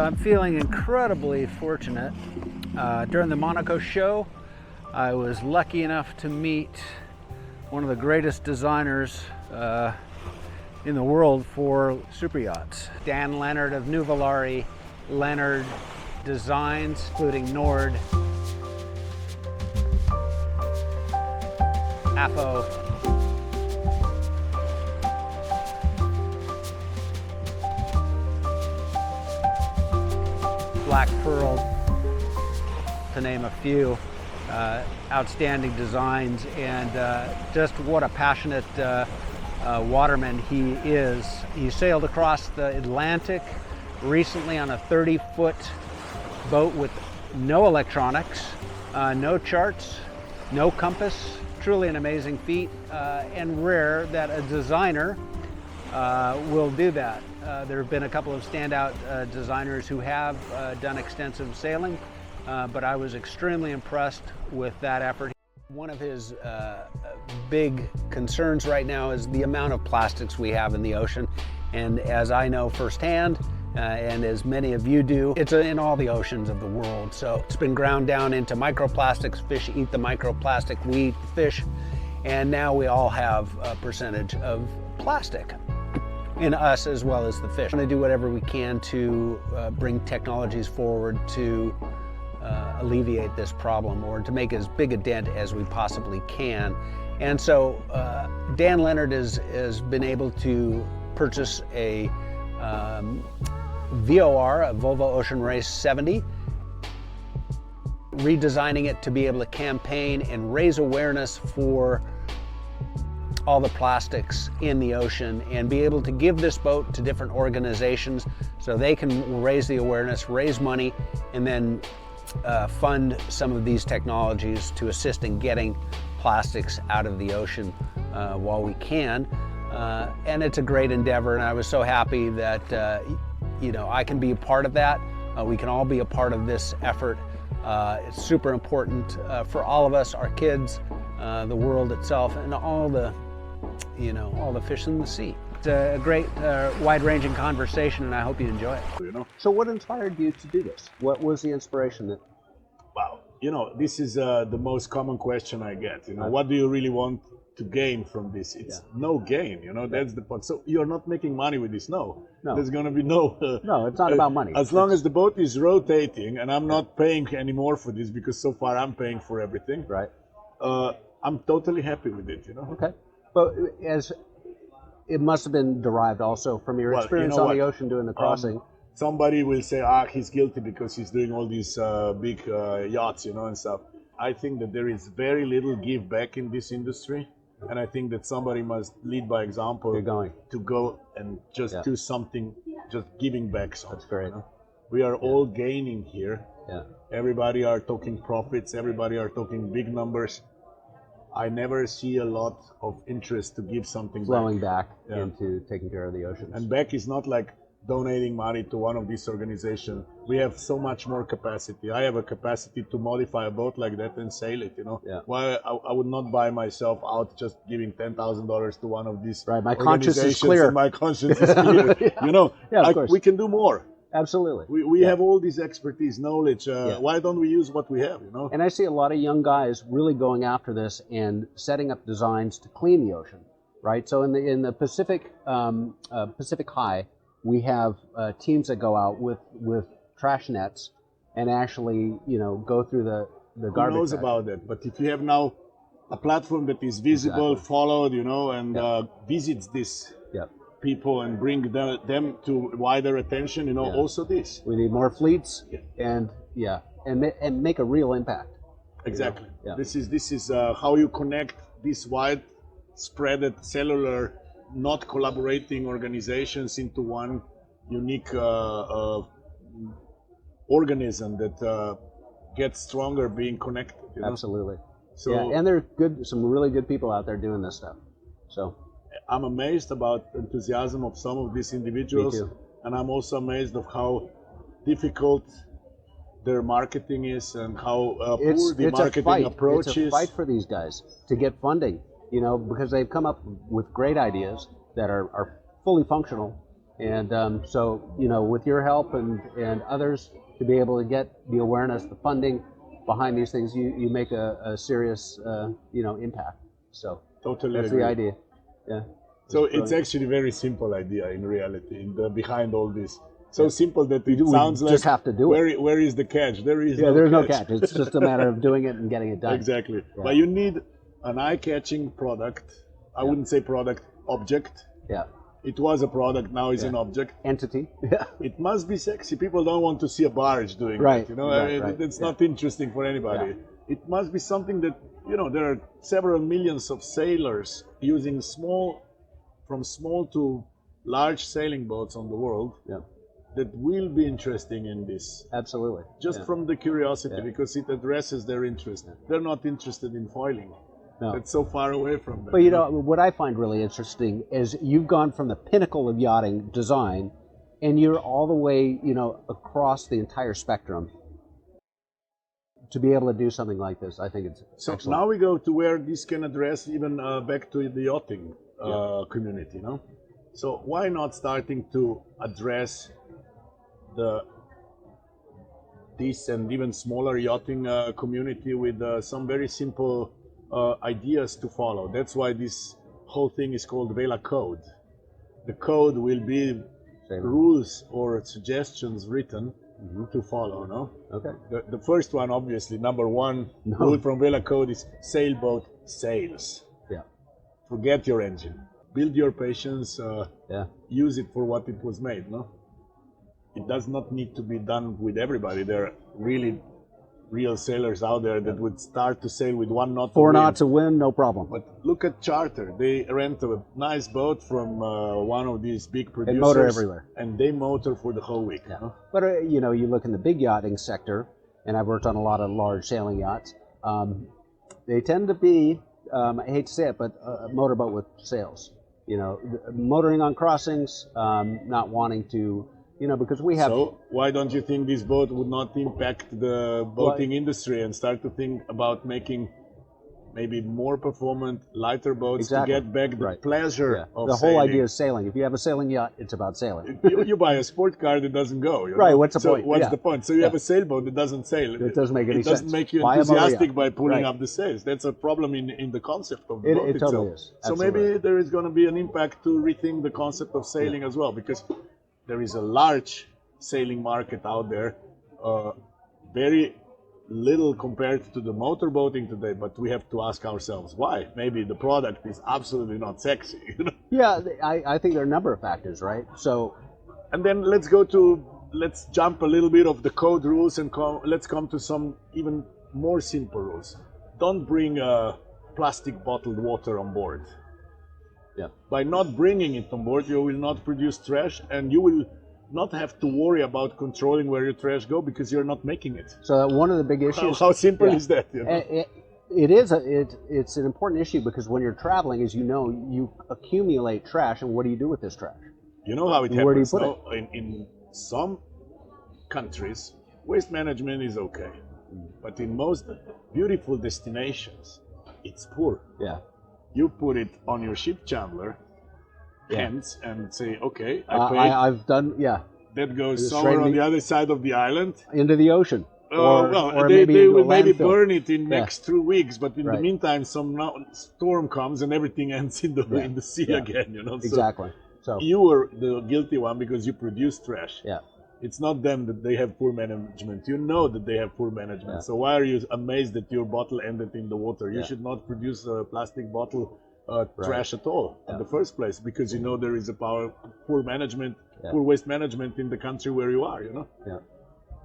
I'm feeling incredibly fortunate. During the Monaco show, I was lucky enough to meet one of the greatest designers in the world for super yachts. Dan Lenard of Nuvolari-Lenard designs, including Nord, APHO, Black Pearl, to name a few. Outstanding designs, and just what a passionate waterman he is. He sailed across the Atlantic recently on a 30-foot boat with no electronics, no charts, no compass. Truly an amazing feat, and rare that a designer will do that. There have been a couple of standout designers who have done extensive sailing, but I was extremely impressed with that effort. One of his big concerns right now is the amount of plastics we have in the ocean. And as I know firsthand, and as many of you do, it's in all the oceans of the world. So it's been ground down into microplastics. Fish eat the microplastic, we eat the fish. And now we all have a percentage of plastic in us as well as the fish. We're going to do whatever we can to bring technologies forward to alleviate this problem, or to make as big a dent as we possibly can. And so Dan Lenard has been able to purchase a VOR, a Volvo Ocean Race 70, redesigning it to be able to campaign and raise awareness for all the plastics in the ocean, and be able to give this boat to different organizations so they can raise the awareness, raise money, and then fund some of these technologies to assist in getting plastics out of the ocean while we can. And it's a great endeavor, and I was so happy that you know, I can be a part of that. We can all be a part of this effort. It's super important for all of us, our kids, the world itself, and all the, you know, all the fish in the sea. It's a great, wide-ranging conversation, and I hope you enjoy it. You know? So what inspired you to do this? What was the inspiration that... Wow, you know, this is the most common question I get. You know, what do you really want to gain from this? It's no gain, you know, that's the point. So you're not making money with this? No. There's going to be no... no, it's not about money. As long as the boat is rotating, and I'm not paying anymore for this, because so far I'm paying for everything. Right. I'm totally happy with it, you know. Okay. But as it must have been derived also from your experience on the ocean doing the crossing. Somebody will say, he's guilty because he's doing all these big yachts, you know, and stuff. I think that there is very little give back in this industry. And I think that somebody must lead by example to go and just do something, just giving back something. That's great. You know? We are all gaining here. Yeah. Everybody are talking profits. Everybody are talking big numbers. I never see a lot of interest to give something flowing back into taking care of the oceans. And back is not like donating money to one of these organizations. We have so much more capacity. I have a capacity to modify a boat like that and sail it, you know. Yeah. Why I would not buy myself out just giving $10,000 to one of these my conscience is clear. My conscience is clear. You know, of course. We can do more. Absolutely. We have all this expertise, knowledge. Why don't we use what we have, you know? And I see a lot of young guys really going after this and setting up designs to clean the ocean, right? So in the Pacific High, we have teams that go out with trash nets and actually, you know, go through the garbage. Who knows about that? But if you have now a platform that is visible, followed, you know, and visits this people and bring them to wider attention, you know, also this. We need more fleets and make a real impact. Exactly. You know? This is how you connect this widespread cellular, not collaborating organizations into one unique organism that gets stronger being connected. You know? Absolutely. So, and there are some really good people out there doing this stuff. So I'm amazed about the enthusiasm of some of these individuals. Me too. And I'm also amazed of how difficult their marketing is and how poor the marketing approach is. It's a fight for these guys to get funding, you know, because they've come up with great ideas that are fully functional, And so, you know, with your help and others to be able to get the awareness, the funding behind these things, you make a serious, you know, impact. So Totally that's agree. the idea. Yeah. So it's actually a very simple idea in reality, behind all this. So simple that it sounds like just have to do it. Where is the catch? There is there's no no catch. It's just a matter of doing it and getting it done. Exactly. Yeah. But you need an eye-catching product. I wouldn't say product, object. Yeah. It was a product, now it's an object. Entity. Yeah. It must be sexy. People don't want to see a barge doing it, you know. It's not interesting for anybody. Yeah. It must be something that, you know, there are several millions of sailors using from small to large sailing boats on the world. Yeah. That will be interesting in this. Absolutely. Just from the curiosity, because it addresses their interest. They're not interested in foiling. No. It's so far away from them. But you know, what I find really interesting is you've gone from the pinnacle of yachting design, and you're all the way, you know, across the entire spectrum to be able to do something like this. I think it's so excellent. now we go to where this can address even back to the yachting community, no? So why not starting to address this and even smaller yachting community with some very simple ideas to follow. That's why this whole thing is called Vela Code. The code will be rules or suggestions written to follow, no? Okay. The first one, obviously, number one rule from Vela Code is sailboat sails. Yeah. Forget your engine. Build your patience, use it for what it was made, no? It does not need to be done with everybody. There are really real sailors out there that would start to sail with 1 knot. 4 knots of wind, no problem. But look at charter. They rent a nice boat from one of these big producers. And motor everywhere. And they motor for the whole week. Yeah. Huh? But you know, you look in the big yachting sector, and I've worked on a lot of large sailing yachts. They tend to be, I hate to say it, but a motorboat with sails. You know, motoring on crossings, not wanting to. You know, because we have. So why don't you think this boat would not impact the boating industry and start to think about making maybe more performant, lighter boats to get back the pleasure of the sailing? whole idea is sailing. If you have a sailing yacht, it's about sailing. you buy a sport car that doesn't go. You know? Right. What's the point? What's the point? So you have a sailboat that doesn't sail. It doesn't make any sense. It doesn't make you enthusiastic by pulling up the sails. That's a problem in the concept of the boat itself. Totally is. So maybe there is going to be an impact to rethink the concept of sailing as well, because there is a large sailing market out there, very little compared to the motorboating today, but we have to ask ourselves why. Maybe the product is absolutely not sexy. You know? Yeah, I think there are a number of factors, right? So, and then let's jump a little bit of the code rules and let's come to some even more simple rules. Don't bring plastic bottled water on board. Yeah. By not bringing it on board, you will not produce trash, and you will not have to worry about controlling where your trash go because you're not making it. So one of the big issues. How simple is that? You know? It's an important issue because when you're traveling, as you know, you accumulate trash, and what do you do with this trash? You know how it happens. Where do you put it? In some countries, waste management is okay, but in most beautiful destinations, it's poor. Yeah. You put it on your ship chandler. Hands and say, okay, I paid. I've done, That goes somewhere on the other side of the island. Into the ocean. Or maybe they will maybe landfill. burn it in next 2 weeks, but in the meantime, some storm comes and everything ends in the sea again. You know. Exactly. So you were the guilty one because you produced trash. Yeah. It's not them that they have poor management. You know that they have poor management. So why are you amazed that your bottle ended in the water? You should not produce a plastic bottle. Trash at all in the first place, because you know there is a poor management, poor waste management in the country where you are, you know. Yeah.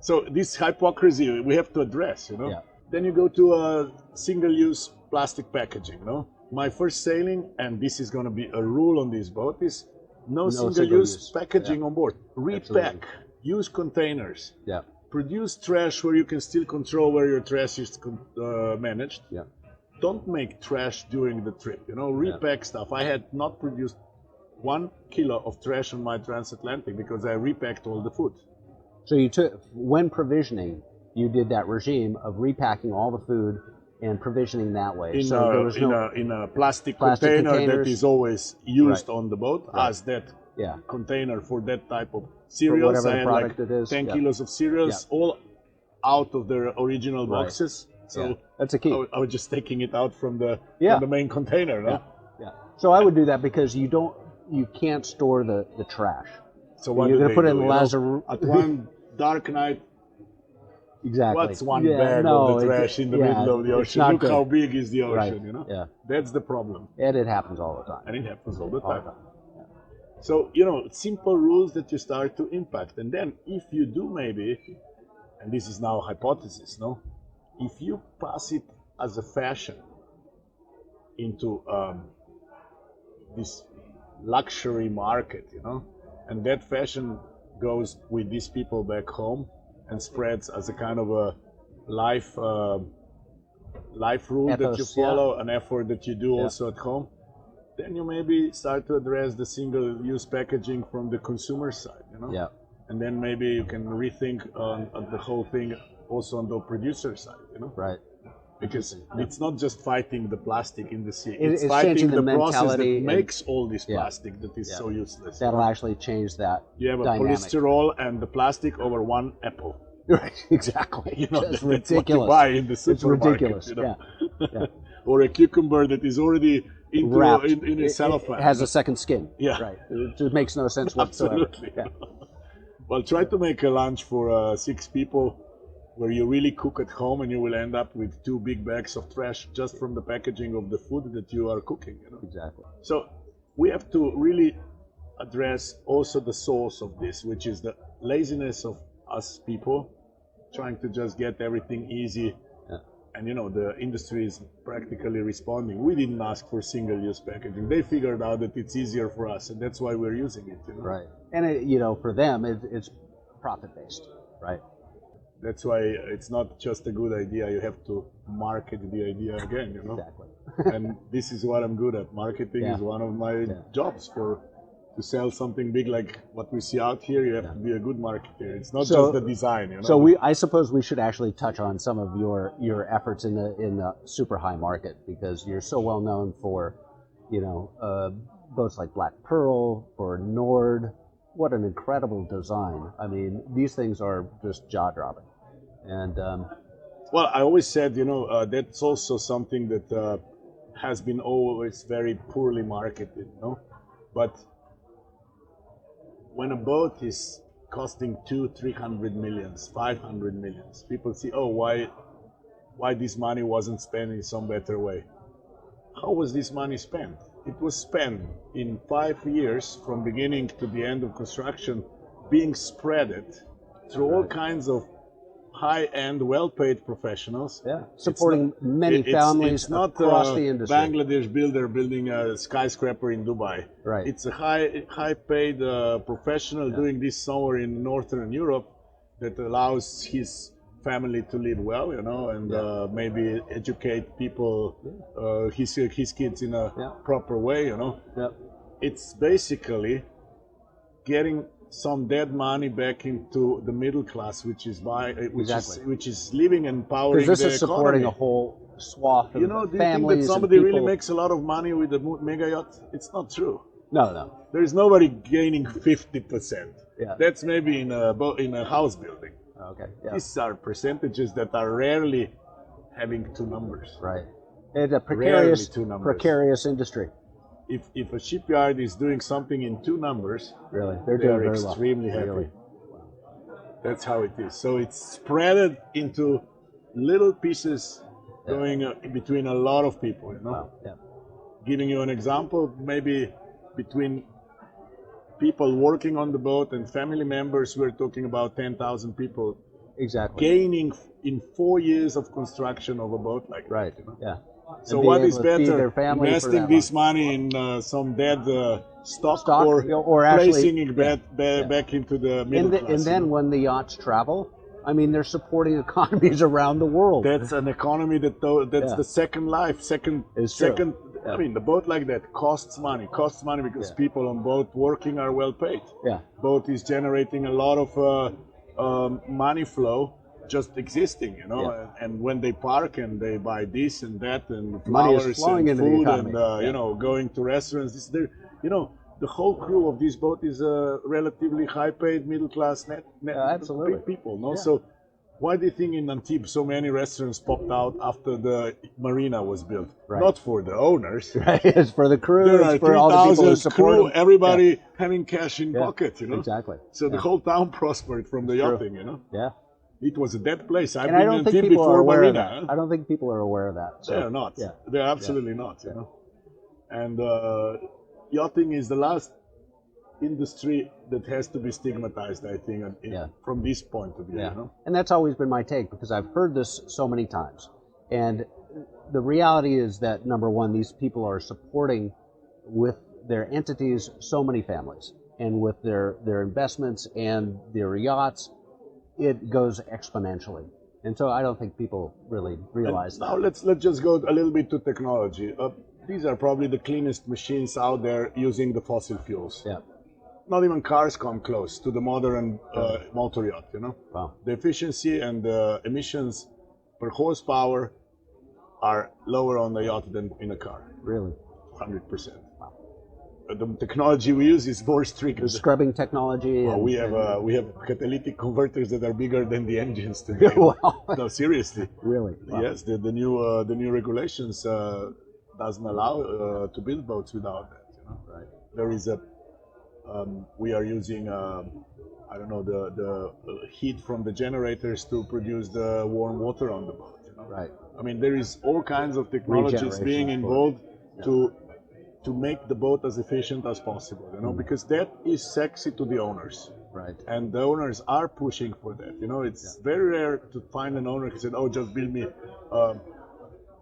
So this hypocrisy we have to address, you know. Yeah. Then you go to a single-use plastic packaging, no. My first sailing, and this is going to be a rule on this boat, is no single-use packaging on board. Repack, use containers. Yeah. Produce trash where you can still control where your trash is managed. Yeah. Don't make trash during the trip, you know, repack stuff. I had not produced 1 kilo of trash on my transatlantic because I repacked all the food. So you took, when provisioning, you did that regime of repacking all the food and provisioning that way. In a plastic container that is always used on the boat, as that container for that type of cereals. whatever I the had product like it is. 10 kilos of cereals, all out of their original boxes. So that's a key. I was just taking it out from the main container. No? Yeah. So I would do that because you can't store the trash. So what you're do going to put they it in do? Lazarus. At one dark night, Exactly. what's one bag of the trash in the middle of the ocean? Look how big is the ocean, you know? Yeah. That's the problem. And it happens all the time. And it happens all the time. Yeah. So, you know, simple rules that you start to impact. And then if you do maybe, and this is now a hypothesis, no? If you pass it as a fashion into this luxury market, you know, and that fashion goes with these people back home and spreads as a kind of a life rule that you follow, an effort that you do also at home, then you maybe start to address the single-use packaging from the consumer side, you know? Yeah. And then maybe you can rethink on the whole thing also on the producer side, you know? Right. Because it's not just fighting the plastic in the sea, It's fighting changing the process that mentality makes all this plastic that is so useless. That'll actually change that You have a dynamic. polystyrol and the plastic over one apple. Right, exactly. You know, It's that's what ridiculous. you buy in the supermarket. It's ridiculous, You know? yeah. Or a cucumber that is already Wrapped. in a cellophane. It has a second skin. Yeah. Right. It just makes no sense whatsoever. Absolutely. Yeah. Well, try to make a lunch for 6 people where you really cook at home, and you will end up with 2 big bags of trash just from the packaging of the food that you are cooking. You know? Exactly. So we have to really address also the source of this, which is the laziness of us people trying to just get everything easy. And you know, the industry is practically responding. We didn't ask for single-use packaging. They figured out that it's easier for us, and that's why we're using it. You know? Right. And it, you know, for them, it's profit-based, right? That's why it's not just a good idea. You have to market the idea again, you know? Exactly. And this is what I'm good at. Marketing is one of my jobs. To sell something big like what we see out here, you have to be a good marketer. It's not just the design, you know? So I suppose we should actually touch on some of your efforts in the super high market, because you're so well known for, you know, boats like Black Pearl or Nord. What an incredible design. I mean, these things are just jaw-dropping. And well, I always said, you know, that's also something that has been always very poorly marketed, you know? But when a boat is costing 200-300 millions, 500 millions, people see, oh, why this money wasn't spent in some better way? How was this money spent? It was spent in 5 years from beginning to the end of construction, being spread through all kinds of high-end, well-paid professionals. Yeah, supporting many families across the industry. Bangladesh builder building a skyscraper in Dubai. Right. It's a high-paid professional doing this somewhere in Northern Europe that allows his family to live well, you know, and maybe educate people, his kids in a proper way, you know. Yep. It's basically getting some dead money back into the middle class, which is living and powering because this the is supporting economy. a whole swath of You know, do you think families that somebody and really people. makes a lot of money with a mega yacht? It's not true. No. There is nobody gaining 50%. Yeah. That's maybe in a house building. Okay. Yeah. These are percentages that are rarely having 2 numbers. Right. It's a Rarely 2 numbers. precarious industry. If a shipyard is doing something in 2 numbers, Really, they're doing very well. extremely happy. Really. That's how it is. So it's spread into little pieces going between a lot of people, you know? Wow. Yeah. Giving you an example, maybe between people working on the boat and family members, we're talking about 10,000 people Exactly. gaining in 4 years of construction of a boat like that. Right. You know? Yeah. So And what being is able to feed better, their family for investing that this long. money in some dead stock or actually placing it back into the middle class? And then when the yachts travel, I mean, they're supporting economies around the world. That's an economy that's the second life, It's true. second. I mean, the boat like that costs money because people on boat working are well paid. Yeah. Boat is generating a lot of money flow just existing, you know, and when they park and they buy this and that and Money is flowers flowing and into the food economy. and you know, going to restaurants, you know, the whole crew of this boat is relatively high-paid, middle-class absolutely. people. No, Yeah. so why do you think in Antibes so many restaurants popped out after the marina was built? Right. Not for the owners. Right. It's for the crew. There It's are for all the people who 3,000 support crew, them. everybody having cash in Yeah. pocket, you know. Exactly. So the Yeah. whole town prospered from the It's true. yachting, you know. Yeah. It was a dead place. I've And I been don't in think Antibes people are before aware of marina. that. Huh? I don't think people are aware of that. So, They're not. Yeah. They're absolutely not, you know. And yachting is the last industry that has to be stigmatized, I think, from this point of view. Yeah. You know? And that's always been my take because I've heard this so many times. And the reality is that, number one, these people are supporting with their entities so many families. And with their investments and their yachts, it goes exponentially. And so I don't think people really realize that. Now let's just go a little bit to technology. These are probably the cleanest machines out there using the fossil fuels. Yeah. Not even cars come close to the modern motor yacht, you know. Wow. The efficiency and the emissions per horsepower are lower on the yacht than in a car. Really? 100%. Wow. The technology we use is more strict. The scrubbing technology. Well, and, we have catalytic converters that are bigger than the engines today. Wow. No, seriously. Really? Wow. Yes, the new regulations doesn't allow to build boats without that. You know? Right. There is a we are using I don't know the heat from the generators to produce the warm water on the boat. You know? Right. I mean, there is all kinds of technologies Regeneration being for it. involved Yeah. to make the boat as efficient as possible. You know, because that is sexy to the owners. Right. And the owners are pushing for that. You know, it's very rare to find an owner who said, "Oh, just build me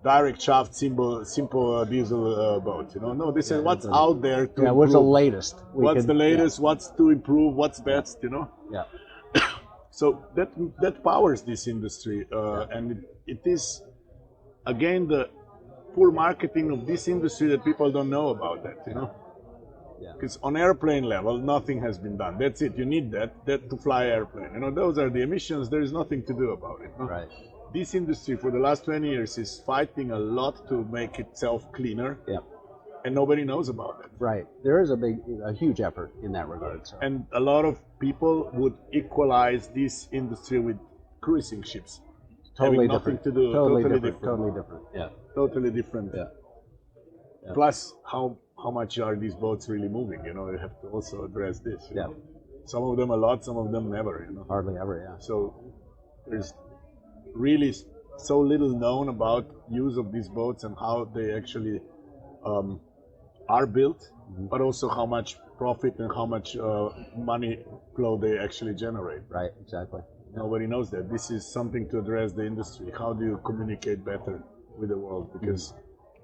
direct shaft, simple diesel boat." You know, no, they said, "What's out there to What's the improve? latest? What's the latest? What's to improve? What's best?" You know. Yeah. So that powers this industry, and it is again the poor marketing of this industry that people don't know about that. You know. Yeah. Because on airplane level, nothing has been done. That's it. You need that to fly airplane. You know, those are the emissions. There is nothing to do about it. No? Right. This industry for the last 20 years is fighting a lot to make itself cleaner, Yeah. and nobody knows about it. Right. There is a huge effort in that regard. So. And a lot of people would equalize this industry with cruising ships. Totally having nothing different. to do. Totally different. Totally different. Yeah. Totally different. Yeah. Yeah. Plus, how much are these boats really moving? You know, you have to also address this. You know? Some of them a lot, some of them never. You know. Hardly ever. Yeah. So there's really so little known about use of these boats and how they actually are built, but also how much profit and how much money flow they actually generate. Right. Exactly. Nobody knows that. This is something to address the industry. How do you communicate better with the world? Because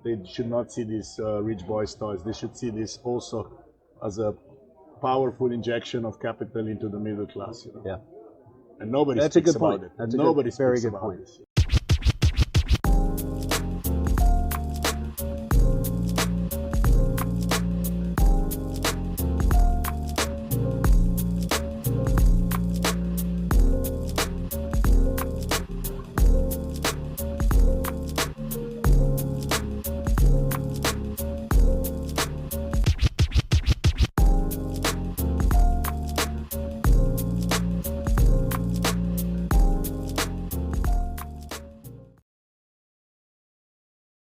they should not see these rich boys' toys. They should see this also as a powerful injection of capital into the middle class. You know? Yeah. And nobody That's a speaks good point. about it. That's a Nobody good, very speaks good about point. this.